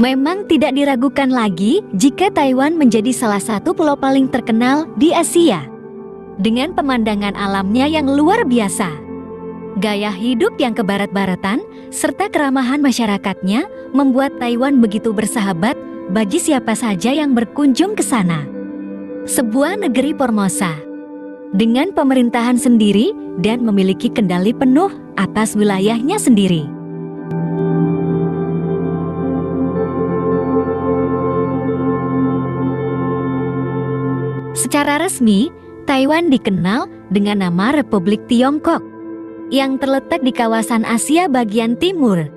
Memang tidak diragukan lagi jika Taiwan menjadi salah satu pulau paling terkenal di Asia. Dengan pemandangan alamnya yang luar biasa, gaya hidup yang kebarat-baratan, serta keramahan masyarakatnya membuat Taiwan begitu bersahabat bagi siapa saja yang berkunjung ke sana. Sebuah negeri Formosa dengan pemerintahan sendiri dan memiliki kendali penuh atas wilayahnya sendiri. Secara resmi, Taiwan dikenal dengan nama Republik Tiongkok yang terletak di kawasan Asia bagian timur.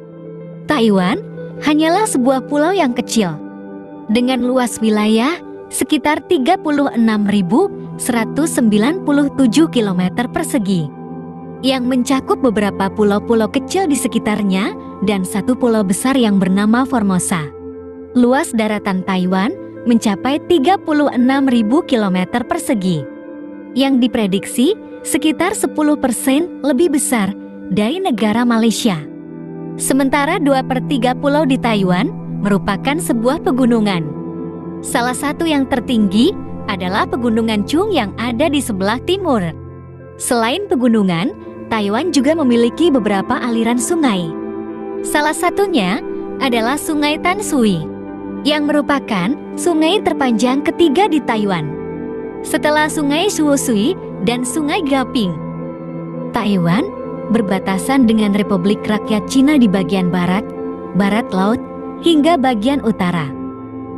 Taiwan hanyalah sebuah pulau yang kecil dengan luas wilayah sekitar 36.197 km persegi yang mencakup beberapa pulau-pulau kecil di sekitarnya dan satu pulau besar yang bernama Formosa. Luas daratan Taiwan mencapai 36.000 km persegi yang diprediksi sekitar 10% lebih besar dari negara Malaysia. Sementara 2/3 pulau di Taiwan merupakan sebuah pegunungan. Salah satu yang tertinggi adalah Pegunungan Chung yang ada di sebelah timur. Selain pegunungan, Taiwan juga memiliki beberapa aliran sungai. Salah satunya adalah Sungai Tanshui, yang merupakan sungai terpanjang ketiga di Taiwan, setelah Sungai Shuoshui dan Sungai Gaping. Taiwan berbatasan dengan Republik Rakyat Cina di bagian barat, barat laut, hingga bagian utara.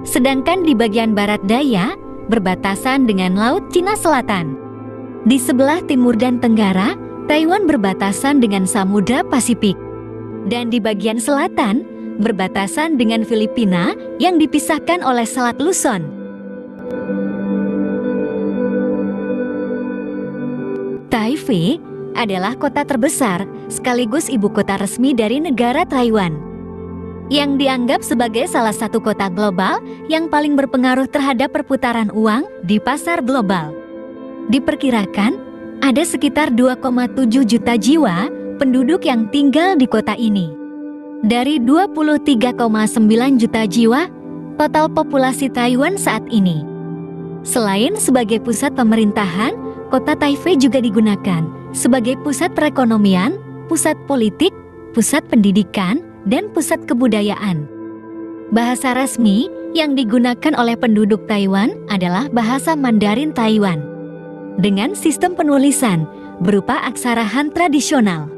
Sedangkan di bagian barat daya berbatasan dengan Laut Cina Selatan. Di sebelah timur dan tenggara, Taiwan berbatasan dengan Samudra Pasifik. Dan di bagian selatan, berbatasan dengan Filipina yang dipisahkan oleh Selat Luzon. Taipei adalah kota terbesar sekaligus ibu kota resmi dari negara Taiwan, yang dianggap sebagai salah satu kota global yang paling berpengaruh terhadap perputaran uang di pasar global. Diperkirakan ada sekitar 2,7 juta jiwa penduduk yang tinggal di kota ini. Dari 23,9 juta jiwa total populasi Taiwan saat ini. Selain sebagai pusat pemerintahan, kota Taipei juga digunakan sebagai pusat perekonomian, pusat politik, pusat pendidikan, dan pusat kebudayaan. Bahasa resmi yang digunakan oleh penduduk Taiwan adalah bahasa Mandarin Taiwan, dengan sistem penulisan berupa aksara Han tradisional.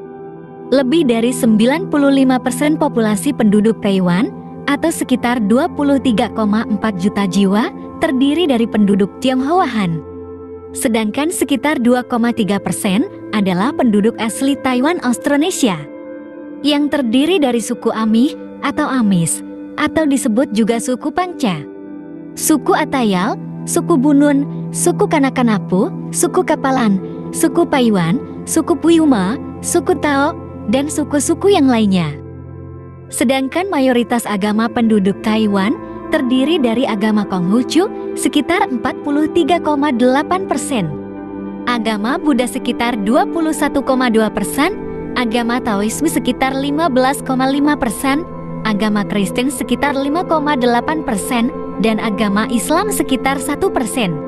Lebih dari 95% populasi penduduk Taiwan atau sekitar 23,4 juta jiwa terdiri dari penduduk Tionghoa Han. Sedangkan sekitar 2,3% adalah penduduk asli Taiwan Austronesia, yang terdiri dari suku Amih atau Amis, atau disebut juga suku Pangca, suku Atayal, suku Bunun, suku Kanakanapu, suku Kapalan, suku Paiwan, suku Puyuma, suku Tao, dan suku-suku yang lainnya. Sedangkan mayoritas agama penduduk Taiwan terdiri dari agama Konghucu sekitar 43,8%, agama Buddha sekitar 21,2%, agama Taoisme sekitar 15,5%, agama Kristen sekitar 5,8%, dan agama Islam sekitar 1%.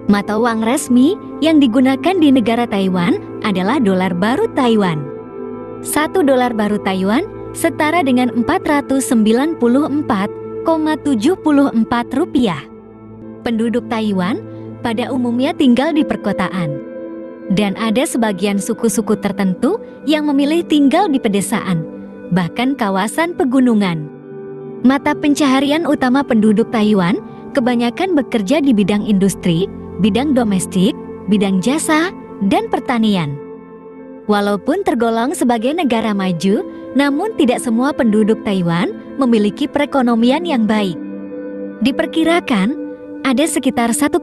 Mata uang resmi yang digunakan di negara Taiwan adalah dolar baru Taiwan. 1 dolar baru Taiwan setara dengan 494,74 rupiah. Penduduk Taiwan pada umumnya tinggal di perkotaan, dan ada sebagian suku-suku tertentu yang memilih tinggal di pedesaan, bahkan kawasan pegunungan. Mata pencaharian utama penduduk Taiwan kebanyakan bekerja di bidang industri, bidang domestik, bidang jasa, dan pertanian. Walaupun tergolong sebagai negara maju, namun tidak semua penduduk Taiwan memiliki perekonomian yang baik. Diperkirakan ada sekitar 1,5%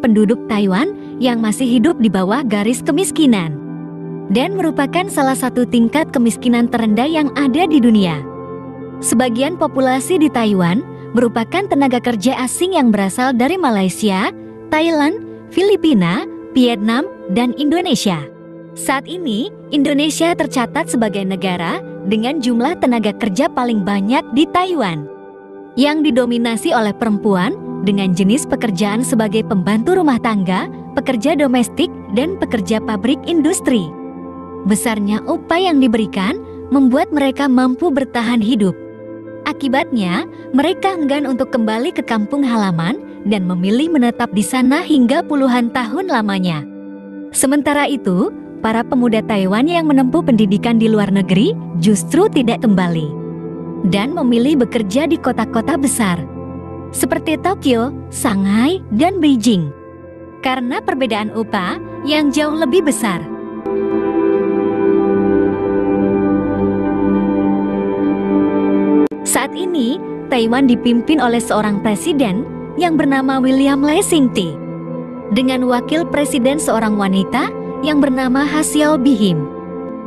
penduduk Taiwan yang masih hidup di bawah garis kemiskinan, dan merupakan salah satu tingkat kemiskinan terendah yang ada di dunia. Sebagian populasi di Taiwan merupakan tenaga kerja asing yang berasal dari Malaysia, Thailand, Filipina, Vietnam, dan Indonesia. Saat ini, Indonesia tercatat sebagai negara dengan jumlah tenaga kerja paling banyak di Taiwan, yang didominasi oleh perempuan dengan jenis pekerjaan sebagai pembantu rumah tangga, pekerja domestik, dan pekerja pabrik industri. Besarnya upah yang diberikan membuat mereka mampu bertahan hidup. Akibatnya, mereka enggan untuk kembali ke kampung halaman dan memilih menetap di sana hingga puluhan tahun lamanya. Sementara itu, para pemuda Taiwan yang menempuh pendidikan di luar negeri justru tidak kembali dan memilih bekerja di kota-kota besar seperti Tokyo, Shanghai, dan Beijing karena perbedaan upah yang jauh lebih besar. Saat ini, Taiwan dipimpin oleh seorang presiden yang bernama William Lee Sing-ti, dengan wakil presiden seorang wanita yang bernama Ha Xiaobihim,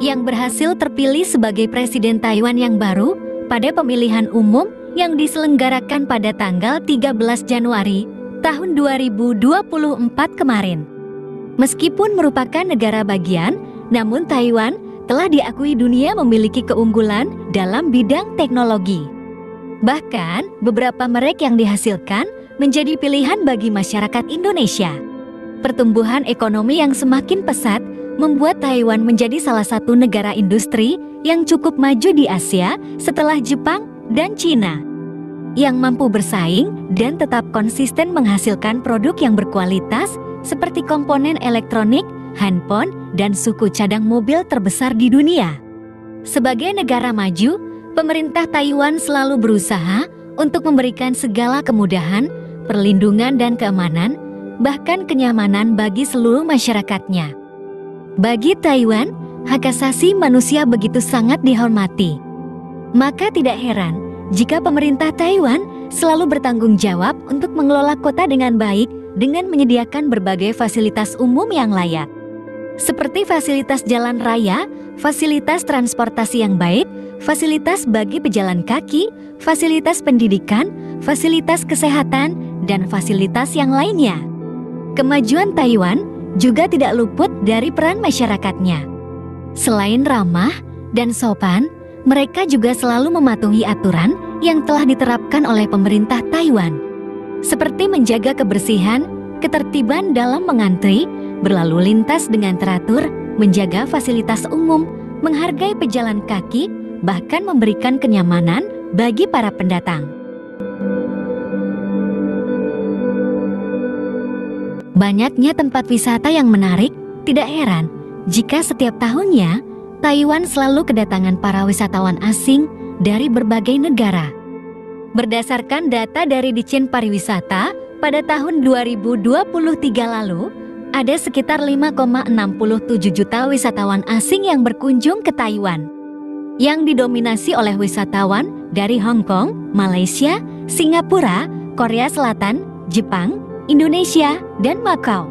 yang berhasil terpilih sebagai presiden Taiwan yang baru pada pemilihan umum yang diselenggarakan pada tanggal 13 Januari tahun 2024 kemarin. Meskipun merupakan negara bagian, namun Taiwan telah diakui dunia memiliki keunggulan dalam bidang teknologi. Bahkan, beberapa merek yang dihasilkan menjadi pilihan bagi masyarakat Indonesia. Pertumbuhan ekonomi yang semakin pesat membuat Taiwan menjadi salah satu negara industri yang cukup maju di Asia setelah Jepang dan Cina, yang mampu bersaing dan tetap konsisten menghasilkan produk yang berkualitas seperti komponen elektronik, handphone, dan suku cadang mobil terbesar di dunia. Sebagai negara maju, pemerintah Taiwan selalu berusaha untuk memberikan segala kemudahan, perlindungan dan keamanan, bahkan kenyamanan bagi seluruh masyarakatnya. Bagi Taiwan, hak asasi manusia begitu sangat dihormati. Maka tidak heran jika pemerintah Taiwan selalu bertanggung jawab untuk mengelola kota dengan baik dengan menyediakan berbagai fasilitas umum yang layak, seperti fasilitas jalan raya, fasilitas transportasi yang baik, fasilitas bagi pejalan kaki, fasilitas pendidikan, fasilitas kesehatan, dan fasilitas yang lainnya. Kemajuan Taiwan juga tidak luput dari peran masyarakatnya. Selain ramah dan sopan, mereka juga selalu mematuhi aturan yang telah diterapkan oleh pemerintah Taiwan, seperti menjaga kebersihan, ketertiban dalam mengantri, berlalu lintas dengan teratur, menjaga fasilitas umum, menghargai pejalan kaki, bahkan memberikan kenyamanan bagi para pendatang. Banyaknya tempat wisata yang menarik, tidak heran jika setiap tahunnya Taiwan selalu kedatangan para wisatawan asing dari berbagai negara. Berdasarkan data dari Ditjen Pariwisata, pada tahun 2023 lalu, ada sekitar 5,67 juta wisatawan asing yang berkunjung ke Taiwan, yang didominasi oleh wisatawan dari Hong Kong, Malaysia, Singapura, Korea Selatan, Jepang, Indonesia, dan Makau.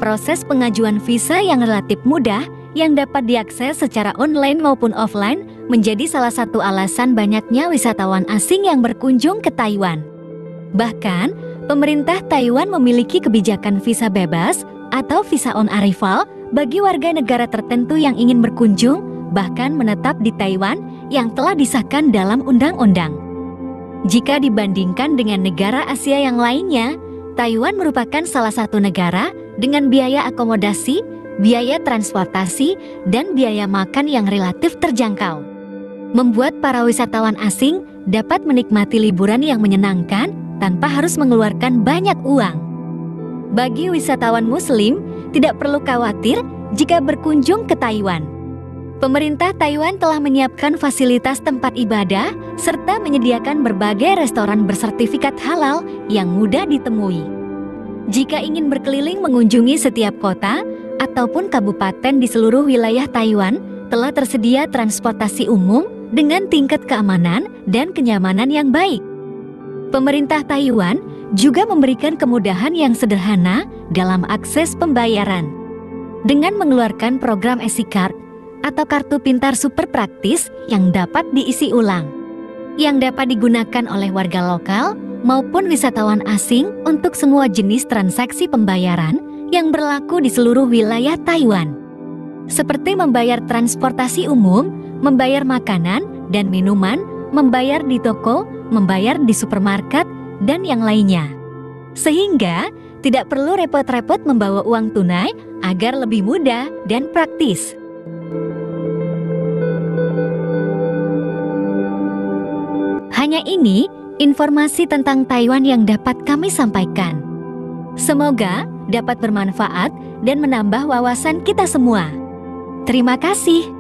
Proses pengajuan visa yang relatif mudah yang dapat diakses secara online maupun offline menjadi salah satu alasan banyaknya wisatawan asing yang berkunjung ke Taiwan. Bahkan, pemerintah Taiwan memiliki kebijakan visa bebas atau visa on arrival bagi warga negara tertentu yang ingin berkunjung bahkan menetap di Taiwan yang telah disahkan dalam undang-undang. Jika dibandingkan dengan negara Asia yang lainnya, Taiwan merupakan salah satu negara dengan biaya akomodasi, biaya transportasi, dan biaya makan yang relatif terjangkau, membuat para wisatawan asing dapat menikmati liburan yang menyenangkan tanpa harus mengeluarkan banyak uang. Bagi wisatawan Muslim, tidak perlu khawatir jika berkunjung ke Taiwan. Pemerintah Taiwan telah menyiapkan fasilitas tempat ibadah serta menyediakan berbagai restoran bersertifikat halal yang mudah ditemui. Jika ingin berkeliling mengunjungi setiap kota ataupun kabupaten di seluruh wilayah Taiwan, telah tersedia transportasi umum dengan tingkat keamanan dan kenyamanan yang baik. Pemerintah Taiwan juga memberikan kemudahan yang sederhana dalam akses pembayaran dengan mengeluarkan program EasyCard atau kartu pintar super praktis yang dapat diisi ulang, yang dapat digunakan oleh warga lokal maupun wisatawan asing untuk semua jenis transaksi pembayaran yang berlaku di seluruh wilayah Taiwan. seperti membayar transportasi umum, membayar makanan dan minuman, membayar di toko, membayar di supermarket, dan yang lainnya. Sehingga tidak perlu repot-repot membawa uang tunai agar lebih mudah dan praktis. Hanya ini informasi tentang Taiwan yang dapat kami sampaikan. Semoga dapat bermanfaat dan menambah wawasan kita semua. Terima kasih.